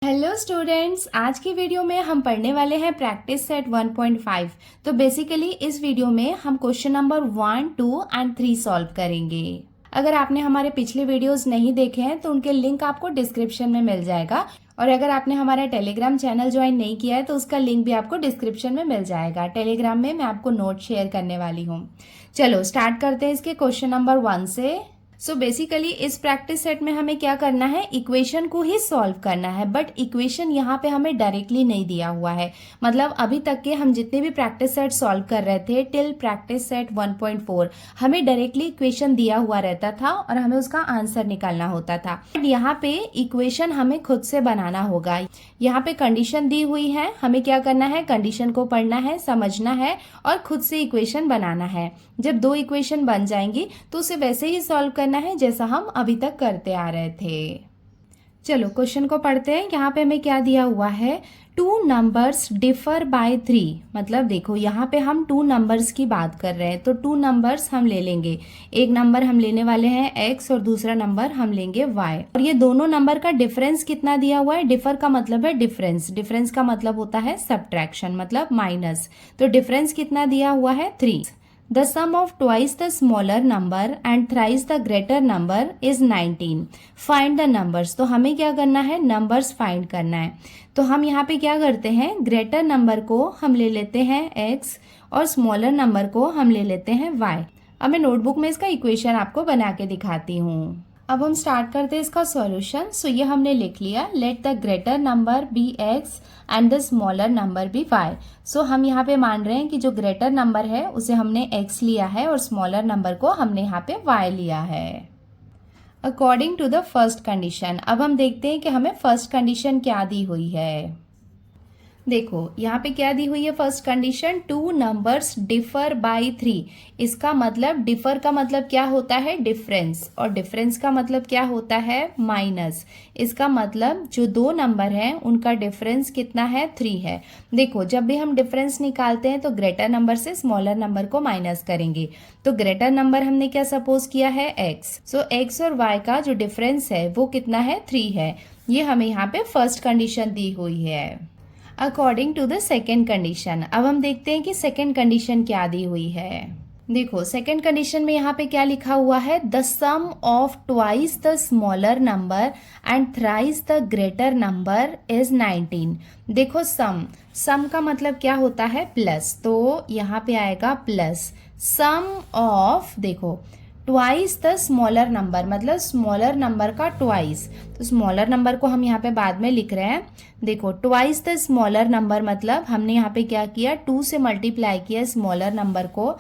Hello students, आज की video में हम पढ़ने वाले हैं प्रैक्टिस सेट 1.5। तो बेसिकली इस वीडियो में हम क्वेश्चन नंबर 1, 2 एंड 3 सॉल्व करेंगे। अगर आपने हमारे पिछले वीडियोस नहीं देखे हैं तो उनके लिंक आपको डिस्क्रिप्शन में मिल जाएगा, और अगर आपने हमारा टेलीग्राम चैनल ज्वाइन नहीं किया है तो उसका लिंक भी आपको डिस्क्रिप्शन में मिल जाएगा। टेलीग्राम में मैं आपको नोट शेयर करने वाली हूँ। चलो स्टार्ट करते हैं इसके क्वेश्चन नंबर 1 से। सो बेसिकली इस प्रैक्टिस सेट में हमें क्या करना है, इक्वेशन को ही सॉल्व करना है, बट इक्वेशन यहाँ पे हमें डायरेक्टली नहीं दिया हुआ है। मतलब अभी तक के हम जितने भी प्रैक्टिस सेट सॉल्व कर रहे थे टिल प्रैक्टिस सेट 1.4 हमें डायरेक्टली इक्वेशन दिया हुआ रहता था और हमें उसका आंसर निकालना होता था। बट यहाँ पे इक्वेशन हमें खुद से बनाना होगा। यहाँ पे कंडीशन दी हुई है, हमें क्या करना है, कंडीशन को पढ़ना है, समझना है और खुद से इक्वेशन बनाना है। जब दो इक्वेशन बन जाएंगी तो उसे वैसे ही सॉल्व करना है जैसा हम अभी तक करते आ रहे थे। चलो क्वेश्चन को पढ़ते हैं। यहाँ पे हमें क्या दिया हुआ है, टू नंबर्स डिफर बाय 3। मतलब देखो यहाँ पे हम टू नंबर्स की बात कर रहे हैं, तो टू नंबर्स हम ले लेंगे। एक नंबर हम लेने वाले हैं x और दूसरा नंबर हम लेंगे y। और ये दोनों नंबर का डिफरेंस कितना दिया हुआ है, डिफर का मतलब है डिफरेंस, डिफरेंस का मतलब होता है सब्ट्रैक्शन मतलब माइनस। तो डिफरेंस कितना दिया हुआ है 3। The sum of twice the smaller number and thrice the greater number is 19. Find the numbers. तो हमें क्या करना है, नंबर्स फाइंड करना है। तो हम यहाँ पे क्या करते हैं, ग्रेटर नंबर को हम ले लेते हैं x और स्मॉलर नंबर को हम ले लेते हैं y। अब मैं नोटबुक में इसका इक्वेशन आपको बना के दिखाती हूँ। अब हम स्टार्ट करते हैं इसका सॉल्यूशन। सो ये हमने लिख लिया, let the greater number be x and the smaller number be y। So हम यहाँ पे मान रहे हैं कि जो ग्रेटर नंबर है उसे हमने x लिया है और स्मॉलर नंबर को हमने यहाँ पे y लिया है according to the first condition. अब हम देखते हैं कि हमें फर्स्ट कंडीशन क्या दी हुई है। देखो यहाँ पे क्या दी हुई है first condition, two numbers differ by 3। इसका मतलब डिफर का मतलब क्या होता है, डिफरेंस, और डिफरेंस का मतलब क्या होता है, माइनस। इसका मतलब जो दो नंबर हैं उनका डिफरेंस कितना है, 3 है। देखो जब भी हम डिफरेंस निकालते हैं तो ग्रेटर नंबर से स्मॉलर नंबर को माइनस करेंगे। तो ग्रेटर नंबर हमने क्या सपोज किया है, x। सो x और y का जो डिफरेंस है वो कितना है, 3 है। ये हमें यहाँ पे फर्स्ट कंडीशन दी हुई है according to the second condition. अब हम देखते हैं कि सेकेंड कंडीशन क्या दी हुई है। देखो सेकेंड कंडीशन में यहाँ पे क्या लिखा हुआ है, the sum of twice the smaller number and thrice the greater number is 19। देखो सम का मतलब क्या होता है, प्लस, तो यहाँ पे आएगा प्लस सम ऑफ, देखो ट्वाइस द स्मॉलर नंबर मतलब स्मॉलर नंबर का ट्वाइस। तो स्मॉलर नंबर को हम यहाँ पे बाद में लिख रहे हैं। देखो ट्वाइस द स्मॉलर नंबर मतलब हमने यहाँ पे क्या किया, 2 से मल्टीप्लाई किया स्मॉलर नंबर को,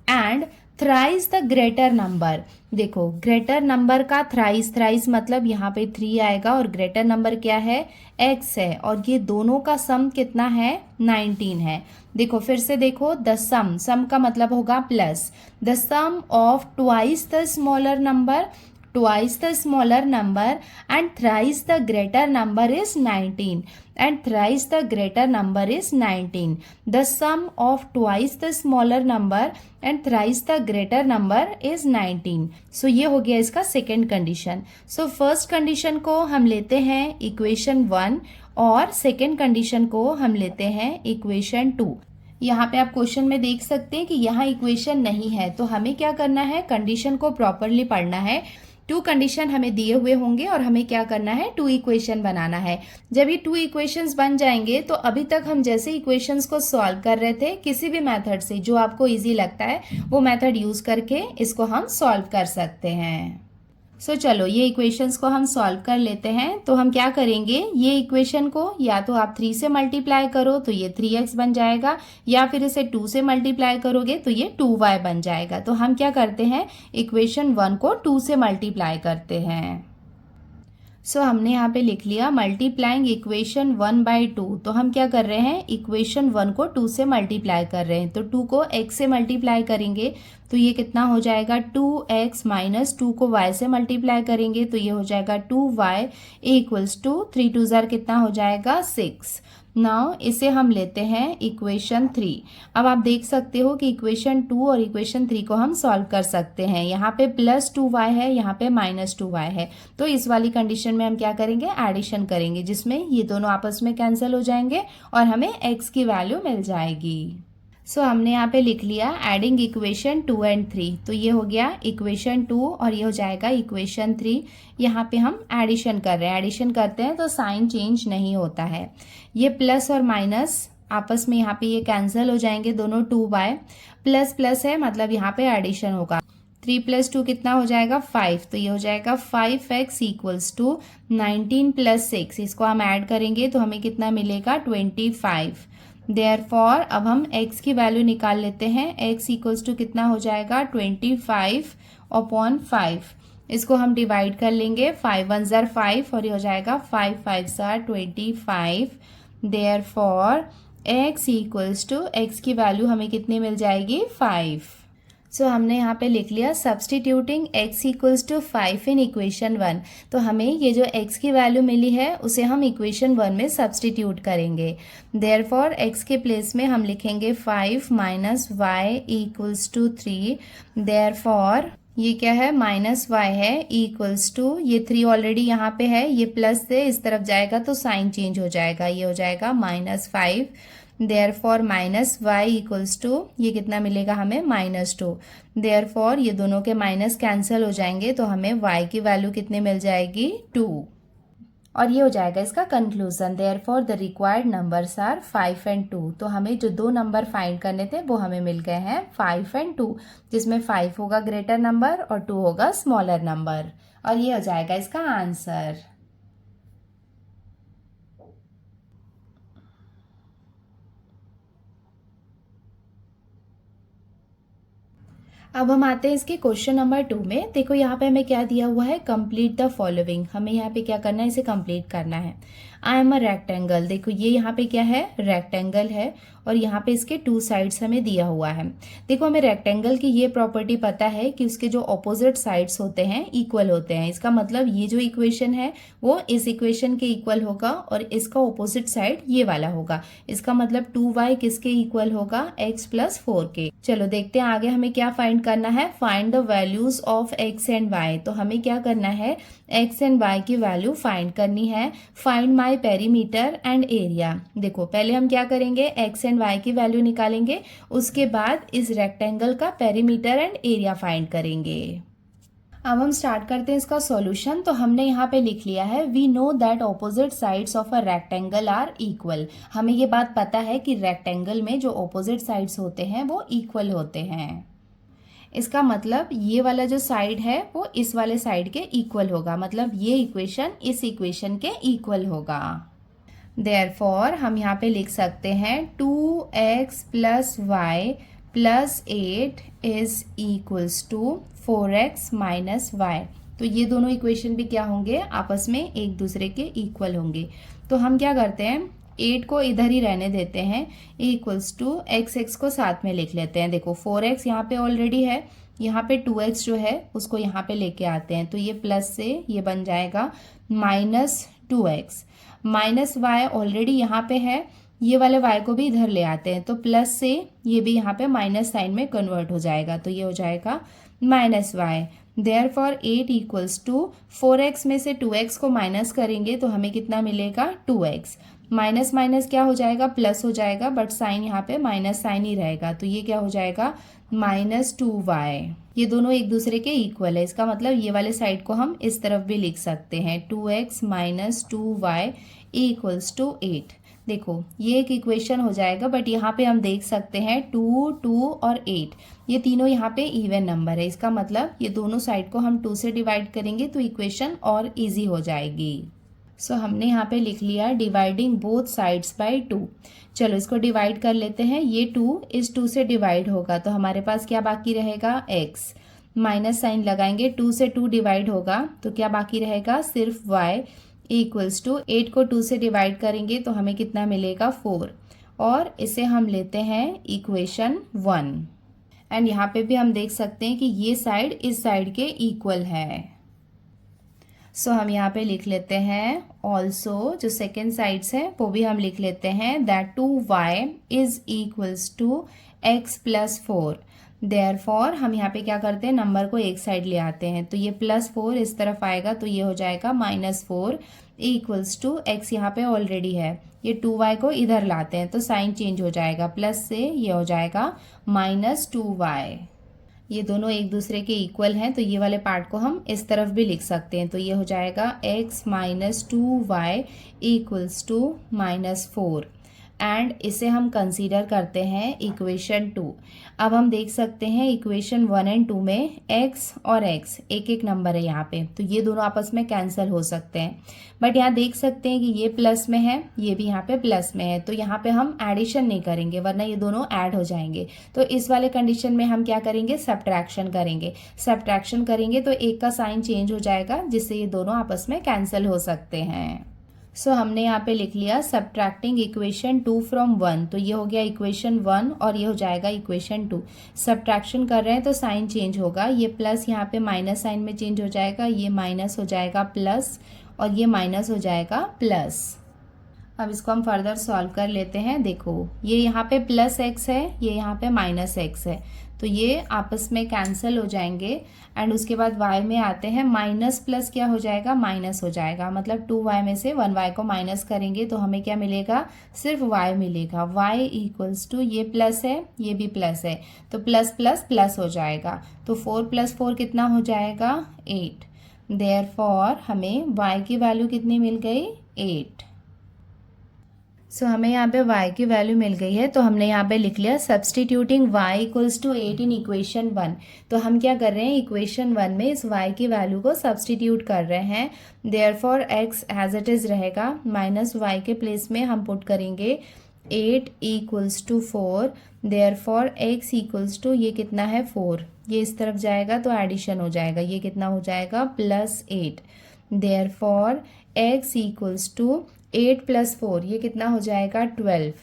and thrice the greater number. देखो ग्रेटर नंबर का थ्राइस, थ्राइस मतलब यहाँ पे 3 आएगा और ग्रेटर नंबर क्या है, x है, और ये दोनों का सम कितना है, 19 है। देखो फिर से देखो, द सम का मतलब होगा plus, the sum of twice the smaller number, twice the smaller number and thrice the greater number is 19, and thrice the greater number is 19. The sum of twice the smaller number and thrice the greater number is 19. So ये हो गया इसका second condition. So first condition को हम लेते हैं equation 1 और second condition को हम लेते हैं इक्वेशन 2। यहाँ पे आप क्वेश्चन में देख सकते हैं कि यहाँ इक्वेशन नहीं है, तो हमें क्या करना है, कंडीशन को प्रॉपरली पढ़ना है। टू कंडीशन हमें दिए हुए होंगे और हमें क्या करना है, टू इक्वेशन बनाना है। जब ये टू इक्वेशंस बन जाएंगे तो अभी तक हम जैसे इक्वेशंस को सॉल्व कर रहे थे, किसी भी मेथड से जो आपको इजी लगता है वो मेथड यूज करके इसको हम सॉल्व कर सकते हैं। सो चलो ये इक्वेशंस को हम सॉल्व कर लेते हैं। तो हम क्या करेंगे, ये इक्वेशन को या तो आप 3 से मल्टीप्लाई करो तो ये 3x बन जाएगा, या फिर इसे 2 से मल्टीप्लाई करोगे तो ये 2y बन जाएगा। तो हम क्या करते हैं, इक्वेशन 1 को 2 से मल्टीप्लाई करते हैं। सो हमने यहाँ पे लिख लिया मल्टीप्लाइंग इक्वेशन 1 बाई 2। तो हम क्या कर रहे हैं, इक्वेशन 1 को 2 से मल्टीप्लाई कर रहे हैं। तो 2 को x से मल्टीप्लाई करेंगे तो ये कितना हो जाएगा 2x माइनस 2 को y से मल्टीप्लाई करेंगे तो ये हो जाएगा 2y इक्वल्स टू 3 2 ज़ार कितना हो जाएगा 6। नाउ इसे हम लेते हैं इक्वेशन 3। अब आप देख सकते हो कि इक्वेशन 2 और इक्वेशन 3 को हम सॉल्व कर सकते हैं। यहाँ पे प्लस 2y है, यहाँ पे माइनस 2y है, तो इस वाली कंडीशन में हम क्या करेंगे, एडिशन करेंगे, जिसमें ये दोनों आपस में कैंसिल हो जाएंगे और हमें x की वैल्यू मिल जाएगी। सो हमने यहाँ पे लिख लिया एडिंग इक्वेशन 2 एंड 3, तो ये हो गया इक्वेशन 2 और ये हो जाएगा इक्वेशन 3। यहाँ पे हम एडिशन कर रहे हैं, एडिशन करते हैं तो साइन चेंज नहीं होता है। ये प्लस और माइनस आपस में यहाँ पे ये कैंसिल हो जाएंगे, दोनों 2y प्लस प्लस है मतलब यहाँ पे एडिशन होगा। 3 + 2 कितना हो जाएगा 5, तो ये हो जाएगा 5x इक्वल्स टू 19 + 6, इसको हम ऐड करेंगे तो हमें कितना मिलेगा 25। देयरफॉर अब हम x की वैल्यू निकाल लेते हैं। x इक्वल्स टू कितना हो जाएगा 25/5, इसको हम डिवाइड कर लेंगे। 5 1 ज़ार 5 और ये हो जाएगा 5 5 ज़ार 25। Therefore x equals to x की वैल्यू हमें कितनी मिल जाएगी 5। सो हमने यहाँ पे लिख लिया substituting x equals to 5 in equation 1, तो हमें ये जो x की वैल्यू मिली है उसे हम इक्वेशन 1 में सब्सटीट्यूट करेंगे। देयरफॉर x के प्लेस में हम लिखेंगे 5 minus y equals to 3। Therefore ये क्या है माइनस y है इक्वल्स टू, ये 3 ऑलरेडी यहाँ पे है, ये प्लस से इस तरफ जाएगा तो साइन चेंज हो जाएगा, ये हो जाएगा -5। Therefore minus y equals to ये कितना मिलेगा हमें -2। देयरफॉर ये दोनों के माइनस कैंसिल हो जाएंगे तो हमें y की वैल्यू कितनी मिल जाएगी 2। और ये हो जाएगा इसका conclusion. Therefore the required numbers are 5 and 2, तो हमें जो 2 नंबर फाइंड करने थे वो हमें मिल गए हैं 5 एंड 2, जिसमें 5 होगा ग्रेटर नंबर और 2 होगा स्मॉलर नंबर, और ये हो जाएगा इसका आंसर। अब हम आते हैं इसके क्वेश्चन नंबर 2 में। देखो यहाँ पे हमें क्या दिया हुआ है, कंप्लीट द फॉलोइंग। हमें यहाँ पे क्या करना है, इसे कंप्लीट करना है। आई एम अ रेक्टेंगल, देखो ये यहाँ पे क्या है, रेक्टेंगल है, और यहाँ पे इसके 2 साइड्स हमें दिया हुआ है। देखो हमें रेक्टेंगल की ये प्रॉपर्टी पता है कि उसके जो ऑपोजिट साइड्स होते हैं इक्वल होते हैं। इसका मतलब ये जो इक्वेशन है वो इस इक्वेशन के इक्वल होगा और इसका ऑपोजिट साइड ये वाला होगा। इसका मतलब 2y किसके इक्वल होगा, x + 4 के। चलो देखते हैं आगे हमें क्या फाइंड करना है। Find the values of x and y, तो हमें क्या करना है, x एंड y की वैल्यू फाइंड करनी है। Find my perimeter and area. देखो पहले हम क्या करेंगे, x एंड y की वैल्यू निकालेंगे, उसके बाद इस रेक्टेंगल का पेरीमीटर एंड एरिया फाइंड करेंगे। अब हम स्टार्ट करते हैं इसका सॉल्यूशन। तो हमने यहाँ पे लिख लिया है we know that opposite sides of a rectangle are equal. हमें ये बात पता है कि रेक्टेंगल में जो ऑपोजिट साइड्स होते हैं वो इक्वल होते हैं। इसका मतलब ये वाला जो साइड है वो इस वाले साइड के इक्वल होगा, मतलब ये इक्वेशन इस इक्वेशन के इक्वल होगा। देयरफॉर हम यहाँ पे लिख सकते हैं 2x + y + 8 is equals to 4x - y। तो ये दोनों इक्वेशन भी क्या होंगे, आपस में एक दूसरे के इक्वल होंगे। तो हम क्या करते हैं, 8 को इधर ही रहने देते हैं, इक्वल्स टू x को साथ में लिख लेते हैं। देखो 4x यहाँ पे ऑलरेडी है, यहाँ पे 2x जो है उसको यहाँ पे लेके आते हैं, तो ये प्लस से ये बन जाएगा -2x। -y ऑलरेडी यहाँ पे है, ये वाले y को भी इधर ले आते हैं, तो प्लस से ये भी यहाँ पे माइनस साइन में कन्वर्ट हो जाएगा, तो ये हो जाएगा -y। Therefore 8 equals to 4x में से 2x को माइनस करेंगे तो हमें कितना मिलेगा 2x। माइनस माइनस क्या हो जाएगा, प्लस हो जाएगा, बट साइन यहाँ पे माइनस साइन ही रहेगा, तो ये क्या हो जाएगा -2y। ये दोनों एक दूसरे के इक्वल है, इसका मतलब ये वाले साइड को हम इस तरफ भी लिख सकते हैं, 2x - 2y इक्वल्स टू 8। देखो ये एक इक्वेशन हो जाएगा, बट यहाँ पे हम देख सकते हैं 2 2 और 8 ये तीनों यहाँ पे इवन नंबर है। इसका मतलब ये दोनों साइड को हम 2 से डिवाइड करेंगे तो इक्वेशन और इजी हो जाएगी। सो हमने यहाँ पे लिख लिया डिवाइडिंग बोथ साइड्स बाय 2। चलो इसको डिवाइड कर लेते हैं। ये 2 इस 2 से डिवाइड होगा तो हमारे पास क्या बाकी रहेगा, x। माइनस साइन लगाएंगे, 2 से 2 डिवाइड होगा तो क्या बाकी रहेगा, सिर्फ y इक्वल्स टू 8 को 2 से डिवाइड करेंगे तो हमें कितना मिलेगा 4, और इसे हम लेते हैं इक्वेशन 1। एंड यहाँ पे भी हम देख सकते हैं कि ये साइड इस साइड के इक्वल है। सो हम यहाँ पे लिख लेते हैं ऑल्सो, जो सेकेंड साइड्स है वो भी हम लिख लेते हैं that 2y is equals to x plus 4। Therefore हम यहाँ पे क्या करते हैं, नंबर को एक साइड ले आते हैं, तो ये +4 इस तरफ आएगा तो ये हो जाएगा -4 इक्वल्स टू x यहाँ पे ऑलरेडी है, ये 2y को इधर लाते हैं तो साइन चेंज हो जाएगा, प्लस से ये हो जाएगा -2y। ये दोनों एक दूसरे के इक्वल हैं तो ये वाले पार्ट को हम इस तरफ भी लिख सकते हैं, तो ये हो जाएगा x - 2y equals to -4 and इसे हम कंसीडर करते हैं इक्वेशन 2। अब हम देख सकते हैं इक्वेशन 1 एंड 2 में x और x एक एक नंबर है यहाँ पे, तो ये दोनों आपस में कैंसिल हो सकते हैं, बट यहाँ देख सकते हैं कि ये प्लस में है, ये भी यहाँ पे प्लस में है, तो यहाँ पे हम एडिशन नहीं करेंगे वरना ये दोनों ऐड हो जाएंगे। तो इस वाले कंडीशन में हम क्या करेंगे, सब्ट्रैक्शन करेंगे। सब्ट्रैक्शन करेंगे तो एक का साइन चेंज हो जाएगा जिससे ये दोनों आपस में कैंसिल हो सकते हैं। सो हमने यहाँ पे लिख लिया सब्ट्रैक्टिंग इक्वेशन 2 फ्रॉम 1, तो ये हो गया इक्वेशन 1 और ये हो जाएगा इक्वेशन 2। सब्ट्रैक्शन कर रहे हैं तो साइन चेंज होगा, ये प्लस यहाँ पे माइनस साइन में चेंज हो जाएगा, ये माइनस हो जाएगा प्लस और ये माइनस हो जाएगा प्लस। अब इसको हम फर्दर सॉल्व कर लेते हैं। देखो ये यहाँ पे +x है, ये यहाँ पे -x है, तो ये आपस में कैंसिल हो जाएंगे एंड उसके बाद y में आते हैं, माइनस प्लस क्या हो जाएगा, माइनस हो जाएगा, मतलब 2y में से 1y को माइनस करेंगे तो हमें क्या मिलेगा, सिर्फ y मिलेगा। y इक्वल्स टू ये प्लस है ये भी प्लस है तो प्लस प्लस प्लस हो जाएगा, तो 4 + 4 कितना हो जाएगा, 8। देयरफॉर हमें y की वैल्यू कितनी मिल गई, 8। सो हमें यहाँ पे y की वैल्यू मिल गई है तो हमने यहाँ पे लिख लिया substituting y equals to 8 in equation 1। तो हम क्या कर रहे हैं, इक्वेशन 1 में इस y की वैल्यू को सब्सटीट्यूट कर रहे हैं। Therefore x as it is रहेगा, -y के प्लेस में हम पुट करेंगे 8 equals to 4। Therefore x equals to ये कितना है, 4, ये इस तरफ जाएगा तो एडिशन हो जाएगा, ये कितना हो जाएगा, +8। देयरफॉर x इक्वल्स टू 8 + 4 ये कितना हो जाएगा, 12।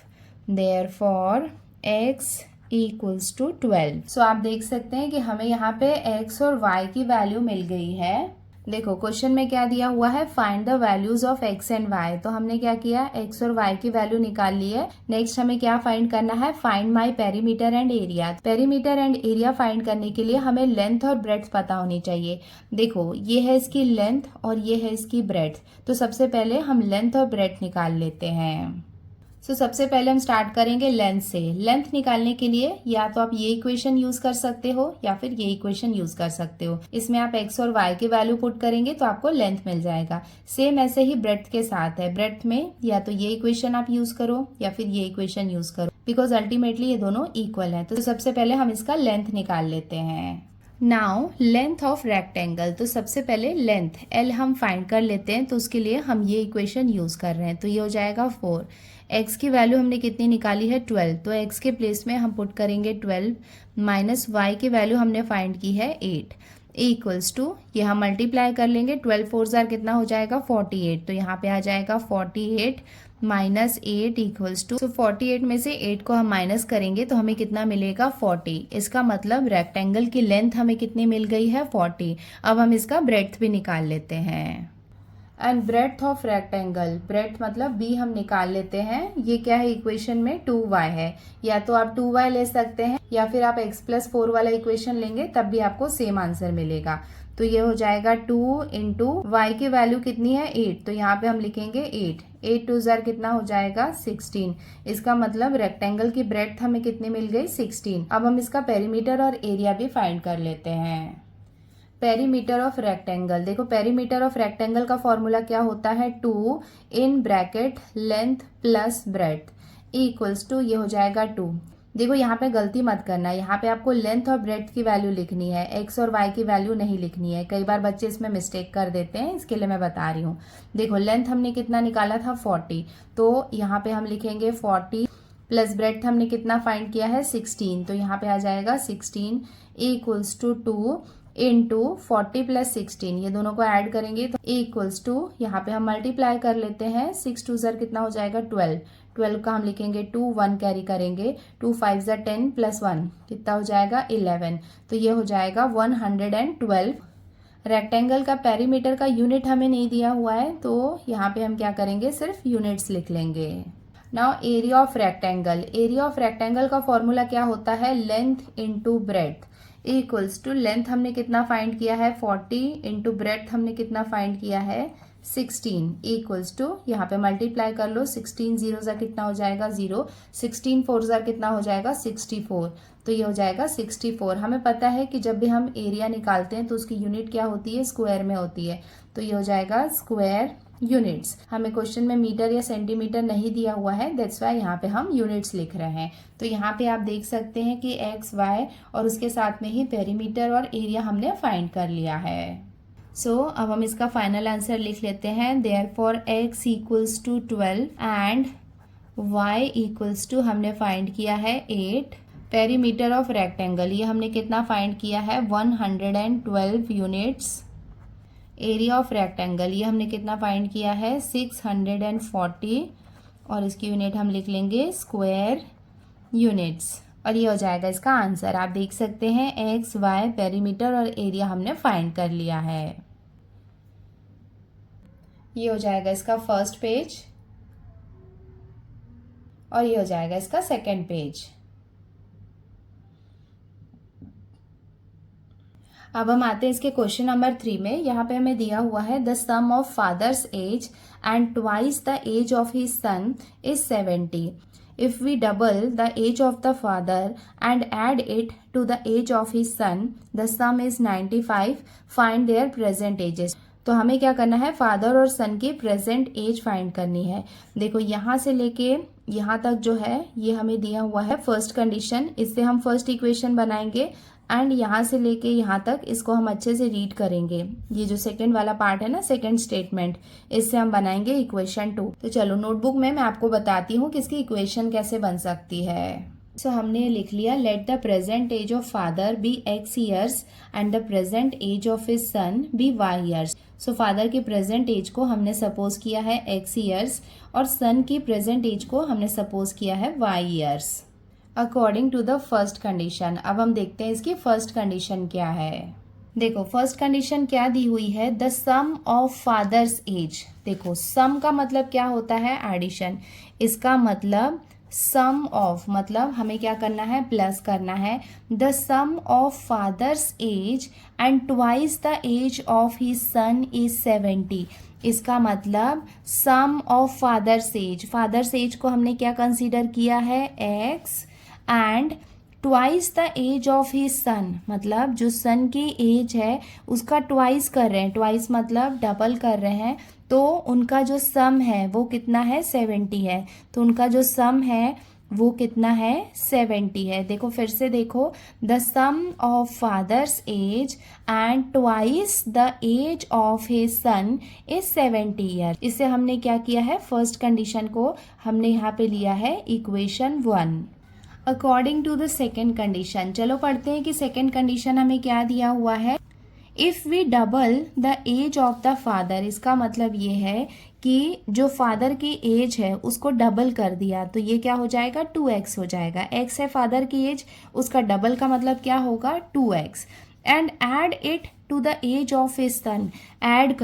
Therefore x equals to 12। So आप देख सकते हैं कि हमें यहाँ पे x और y की वैल्यू मिल गई है। देखो क्वेश्चन में क्या दिया हुआ है, find the values of x and y। तो हमने क्या किया, x और y की वैल्यू निकाल ली है। नेक्स्ट हमें क्या फाइंड करना है, find my perimeter and area. Perimeter and area find करने के लिए हमें लेंथ और ब्रेड्थ पता होनी चाहिए। देखो ये है इसकी लेंथ और ये है इसकी ब्रेड्थ, तो सबसे पहले हम लेंथ और ब्रेड्थ निकाल लेते हैं। सो सबसे पहले हम स्टार्ट करेंगे लेंथ से। लेंथ निकालने के लिए या तो आप ये इक्वेशन यूज कर सकते हो या फिर ये इक्वेशन यूज कर सकते हो। इसमें आप x और y की वैल्यू पुट करेंगे तो आपको लेंथ मिल जाएगा। सेम ऐसे ही ब्रेड्थ के साथ है, ब्रेड्थ में या तो ये इक्वेशन आप यूज करो या फिर ये इक्वेशन यूज करो, बिकॉज अल्टीमेटली ये दोनों इक्वल है। तो सबसे पहले हम इसका लेंथ निकाल लेते हैं। नाउ लेंथ ऑफ रेक्टेंगल, तो सबसे पहले लेंथ L हम फाइंड कर लेते हैं, तो उसके लिए हम ये इक्वेशन यूज कर रहे हैं, तो ये हो जाएगा 4। x की वैल्यू हमने कितनी निकाली है, 12, तो x के प्लेस में हम पुट करेंगे 12 माइनस y की वैल्यू हमने फाइंड की है 8 इक्वल्स टू, ये हम मल्टीप्लाई कर लेंगे, 12 4 जार कितना हो जाएगा 48, तो यहाँ पे आ जाएगा 48 माइनस 8 इक्वल्स टू, 48 में से 8 को हम माइनस करेंगे तो हमें कितना मिलेगा 40। इसका मतलब रेक्टेंगल की लेंथ हमें कितनी मिल गई है 40। अब हम इसका ब्रेड्थ भी निकाल लेते हैं। And breadth of rectangle, breadth मतलब b हम निकाल लेते हैं। ये क्या है, इक्वेशन में 2y है, या तो आप 2y ले सकते हैं या फिर आप x + 4 वाला इक्वेशन लेंगे तब भी आपको सेम आंसर मिलेगा। तो ये हो जाएगा 2 इंटू y की वैल्यू कितनी है 8, तो यहाँ पे हम लिखेंगे 8 2 जार कितना हो जाएगा 16। इसका मतलब रेक्टेंगल की ब्रेड्थ हमें कितनी मिल गई 16। अब हम इसका पेरीमीटर और एरिया भी फाइंड कर लेते हैं। पेरीमीटर ऑफ रेक्टेंगल, देखो पेरीमीटर ऑफ रेक्टेंगल का फॉर्मूला क्या होता है, 2 in bracket length plus breadth equals to, ये हो जाएगा 2। देखो यहाँ पे गलती मत करना, यहाँ पे आपको लेंथ और ब्रेड्थ की वैल्यू लिखनी है, x और y की वैल्यू नहीं लिखनी है। कई बार बच्चे इसमें मिस्टेक कर देते हैं, इसके लिए मैं बता रही हूँ। देखो लेंथ हमने कितना निकाला था 40, तो यहाँ पे हम लिखेंगे 40 प्लस ब्रेड्थ हमने कितना फाइंड किया है 16, तो यहाँ पे आ जाएगा 16 इक्वल्स टू 2 इंटू 40 प्लस 16, ये दोनों को ऐड करेंगे तो इक्वल्स टू, यहाँ पे हम मल्टीप्लाई कर लेते हैं, 6 2 ज़र कितना हो जाएगा 12, 12 का हम लिखेंगे 2, 1 कैरी करेंगे, 2 5 ज़र 10 प्लस 1 कितना हो जाएगा 11, तो ये हो जाएगा 112। रेक्टेंगल का पेरीमीटर का यूनिट हमें नहीं दिया हुआ है, तो यहाँ पे हम क्या करेंगे, सिर्फ यूनिट्स लिख लेंगे। Now area of rectangle, area of rectangle का फॉर्मूला क्या होता है, length into breadth equals to, length हमने कितना फाइंड किया है 40 इंटू ब्रेड्थ हमने कितना फाइंड किया है 16 इक्वल्स टू, यहाँ पे मल्टीप्लाई कर लो, 16 जीरो ज़ा कितना हो जाएगा 0, 16 4 ज़ा कितना हो जाएगा 64, तो ये हो जाएगा 64। हमें पता है कि जब भी हम एरिया निकालते हैं तो उसकी यूनिट क्या होती है, स्क्वायर में होती है, तो ये हो जाएगा स्क्वायर यूनिट्स। हमें क्वेश्चन में मीटर या सेंटीमीटर नहीं दिया हुआ है, दैट्स वाई यहाँ पे हम यूनिट्स लिख रहे हैं। तो यहाँ पे आप देख सकते हैं कि एक्स वाई और उसके साथ में ही पेरीमीटर और एरिया हमने फाइंड कर लिया है। सो अब हम इसका फाइनल आंसर लिख लेते हैं, therefore x equals to 12 and y equals to, हमने फाइंड किया है 8, पेरीमीटर ऑफ रेक्टेंगल ये हमने कितना फाइंड किया है 112 यूनिट्स, एरिया ऑफ रेक्टेंगल ये हमने कितना फाइंड किया है 640, और इसकी यूनिट हम लिख लेंगे स्क्वायर यूनिट्स, और ये हो जाएगा इसका आंसर। आप देख सकते हैं एक्स वाई पेरीमीटर और एरिया हमने फाइंड कर लिया है। ये हो जाएगा इसका फर्स्ट पेज और ये हो जाएगा इसका सेकंड पेज। अब हम आते हैं इसके क्वेश्चन नंबर 3 में। यहाँ पे हमें दिया हुआ है the sum of father's age and twice the age of his son is 70। If we double the age of the father and add it to the age of his son, the sum is 95. Find their present ages. तो हमें क्या करना है, father और सन की present as find करनी है। देखो यहाँ से लेके यहाँ तक जो है ये हमें दिया हुआ है फर्स्ट कंडीशन, इससे हम फर्स्ट इक्वेशन बनाएंगे, एंड यहाँ से लेके यहाँ तक इसको हम अच्छे से रीड करेंगे। ये जो सेकंड वाला पार्ट है ना, सेकंड स्टेटमेंट, इससे हम बनाएंगे इक्वेशन 2। तो चलो नोटबुक में मैं आपको बताती हूँ कि इसकी इक्वेशन कैसे बन सकती है। सो हमने लिख लिया, let the present age of father be x years and the present age of his son be y years. So father की प्रेजेंट एज को हमने सपोज किया है x ईयर्स और सन की प्रेजेंट एज को हमने सपोज किया है y years according to the first condition. अब हम देखते हैं इसकी फर्स्ट कंडीशन क्या है। देखो फर्स्ट कंडीशन क्या दी हुई है, the sum of father's age. देखो सम का मतलब क्या होता है, एडिशन। इसका मतलब सम ऑफ, मतलब हमें क्या करना है, प्लस करना है। The sum of father's age and twice the age of his son is 70। इसका मतलब सम ऑफ फादर्स एज को हमने क्या कंसीडर किया है, x, and twice the age of his son, मतलब जो सन की एज है उसका ट्वाइस कर रहे हैं, ट्वाइस मतलब डबल कर रहे हैं, तो उनका जो सम है वो कितना है, 70 है। तो उनका जो सम है वो कितना है, 70 है। देखो फिर से देखो, the sum of father's age and twice the age of his son is 70 year. इससे हमने क्या किया है, फर्स्ट कंडीशन को हमने यहाँ पे लिया है equation 1 according to the second condition. चलो पढ़ते हैं कि सेकेंड कंडीशन हमें क्या दिया हुआ है। If we double the age of the father, इसका मतलब ये है कि जो फादर की एज है उसको डबल कर दिया, तो ये क्या हो जाएगा, 2x हो जाएगा। x है फादर की एज, उसका डबल का मतलब क्या होगा, 2x। And add it to the age of his son, add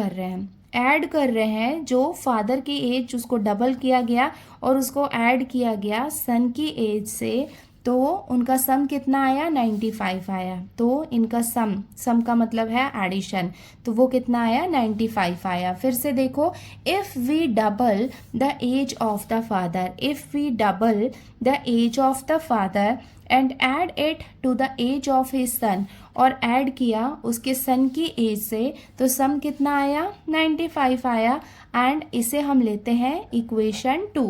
कर रहे हैं जो फादर की एज उसको डबल किया गया और उसको ऐड किया गया सन की एज से, तो उनका सम कितना आया, 95 आया। तो इनका सम का मतलब है एडिशन, तो वो कितना आया, 95 आया। फिर से देखो, if we double the age of the father, if we double the age of the father and add it to the age of his son, और ऐड किया उसके सन की एज से, तो सम कितना आया, 95 आया। एंड इसे हम लेते हैं इक्वेशन 2।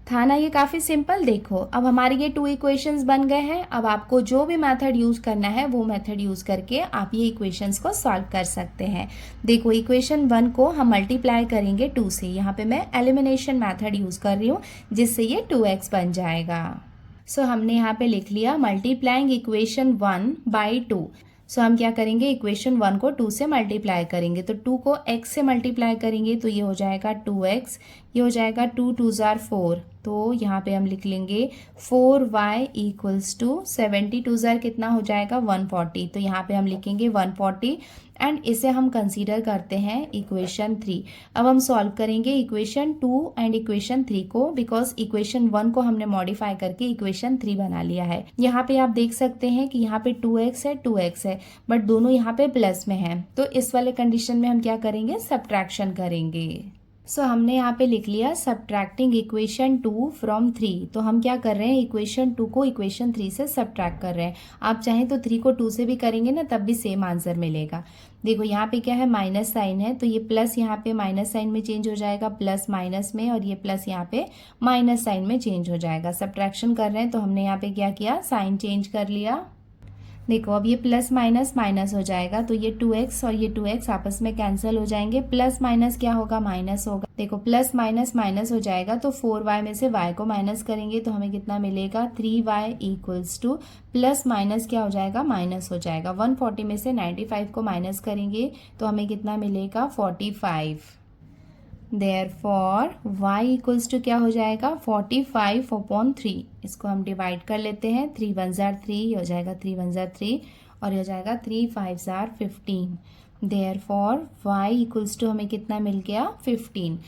था ना ये काफ़ी सिंपल। देखो अब हमारे ये 2 इक्वेशंस बन गए हैं। अब आपको जो भी मेथड यूज़ करना है वो मेथड यूज़ करके आप ये इक्वेशंस को सॉल्व कर सकते हैं। देखो इक्वेशन 1 को हम मल्टीप्लाई करेंगे 2 से। यहाँ पे मैं एलिमिनेशन मेथड यूज़ कर रही हूँ जिससे ये 2x बन जाएगा। सो हमने यहाँ पे लिख लिया मल्टीप्लाइंग इक्वेशन 1 बाई 2। सो हम क्या करेंगे, इक्वेशन 1 को 2 से मल्टीप्लाई करेंगे। तो 2 को x से मल्टीप्लाई करेंगे तो ये हो जाएगा 2x, ये हो जाएगा 2 2 जार 4, तो यहाँ पे हम लिख लेंगे 4y इक्वल्स टू 70 2 जार कितना हो जाएगा 140, तो यहाँ पे हम लिखेंगे 140 एंड इसे हम कंसीडर करते हैं इक्वेशन 3। अब हम सॉल्व करेंगे इक्वेशन 2 एंड इक्वेशन 3 को, बिकॉज इक्वेशन 1 को हमने मॉडिफाई करके इक्वेशन 3 बना लिया है। यहाँ पे आप देख सकते हैं कि यहाँ पे 2x है 2x है, बट दोनों यहाँ पे प्लस में है, तो इस वाले कंडीशन में हम क्या करेंगे, सब्ट्रैक्शन करेंगे। सो हमने यहाँ पे लिख लिया सब्ट्रैक्टिंग इक्वेशन 2 फ्रॉम 3। तो हम क्या कर रहे हैं, इक्वेशन 2 को इक्वेशन 3 से सब्ट्रैक्ट कर रहे हैं। आप चाहें तो 3 को 2 से भी करेंगे ना, तब भी सेम आंसर मिलेगा। देखो यहाँ पे क्या है, माइनस साइन है, तो ये प्लस यहाँ पे माइनस साइन में चेंज हो जाएगा, प्लस माइनस में, और ये प्लस यहाँ पे माइनस साइन में चेंज हो जाएगा। सब्ट्रैक्शन कर रहे हैं तो हमने यहाँ पे क्या किया, साइन चेंज कर लिया। देखो अब ये प्लस माइनस माइनस हो जाएगा, तो ये 2x और ये 2x आपस में कैंसिल हो जाएंगे, प्लस माइनस क्या होगा, माइनस होगा। देखो प्लस माइनस माइनस हो जाएगा, तो 4y में से y को माइनस करेंगे तो हमें कितना मिलेगा, 3y equals two plus minus क्या हो जाएगा, माइनस हो जाएगा। 140 में से 95 को माइनस करेंगे तो हमें कितना मिलेगा, 45। देयरफॉर y इक्वल्स टू क्या हो जाएगा, 45/3। इसको हम डिवाइड कर लेते हैं, 3 1 जार 3, ये हो जाएगा 3 1 जार 3, और ये हो जाएगा 3 5 जार 15। देयरफॉर y इक्वल्स टू हमें कितना मिल गया, 15।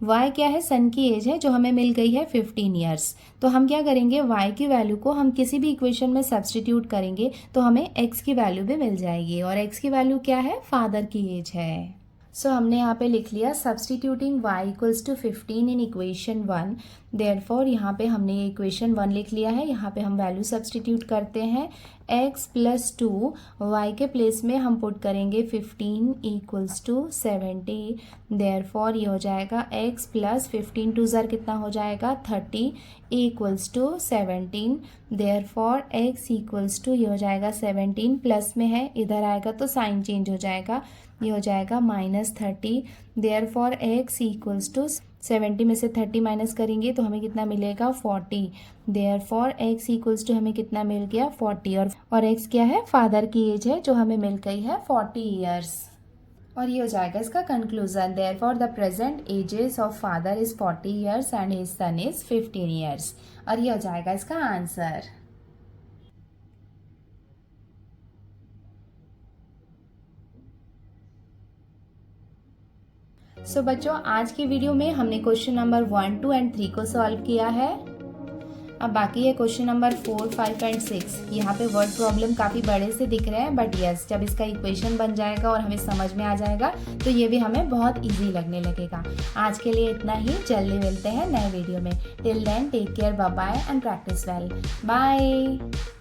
y क्या है, सन की एज है जो हमें मिल गई है 15 ईयर्स। तो हम क्या करेंगे, y की वैल्यू को हम किसी भी इक्वेशन में सब्स्टिट्यूट करेंगे तो हमें x की वैल्यू भी मिल जाएगी, और x की वैल्यू क्या है, फादर की एज है। सो हमने यहाँ पे लिख लिया substituting y equals to 15 in equation 1। Therefore यहाँ पे हमने ये इक्वेशन 1 लिख लिया है। यहाँ पे हम वैल्यू सब्सटीट्यूट करते हैं, x प्लस 2, y के प्लेस में हम पुट करेंगे 15 इक्वल्स टू 70। देयरफॉर ये हो जाएगा x प्लस 15 2 जार कितना हो जाएगा, 30 equals to 17। Therefore x equals to ये हो जाएगा 17, प्लस में है, इधर आएगा तो साइन चेंज हो जाएगा, ये हो जाएगा -30। देयरफॉर x इक्वल्स टू 70 में से 30 माइनस करेंगे तो हमें कितना मिलेगा, 40। देयरफॉर x इक्वल्स टू हमें कितना मिल गया, 40, और x क्या है, फादर की एज है जो हमें मिल गई है 40 ईयर्स। और ये हो जाएगा इसका conclusion, therefore the present ages of father is 40 years and his son is 15 years. और ये हो जाएगा इसका आंसर। सो बच्चों, आज की वीडियो में हमने क्वेश्चन नंबर 1, 2 एंड 3 को सॉल्व किया है। अब बाकी है क्वेश्चन नंबर 4, 5 एंड 6। यहाँ पे वर्ड प्रॉब्लम काफ़ी बड़े से दिख रहे हैं, बट यस जब इसका इक्वेशन बन जाएगा और हमें समझ में आ जाएगा तो ये भी हमें बहुत इजी लगने लगेगा। आज के लिए इतना ही, जल्दी मिलते हैं नए वीडियो में। Till then take care, bye bye and practise well, bye.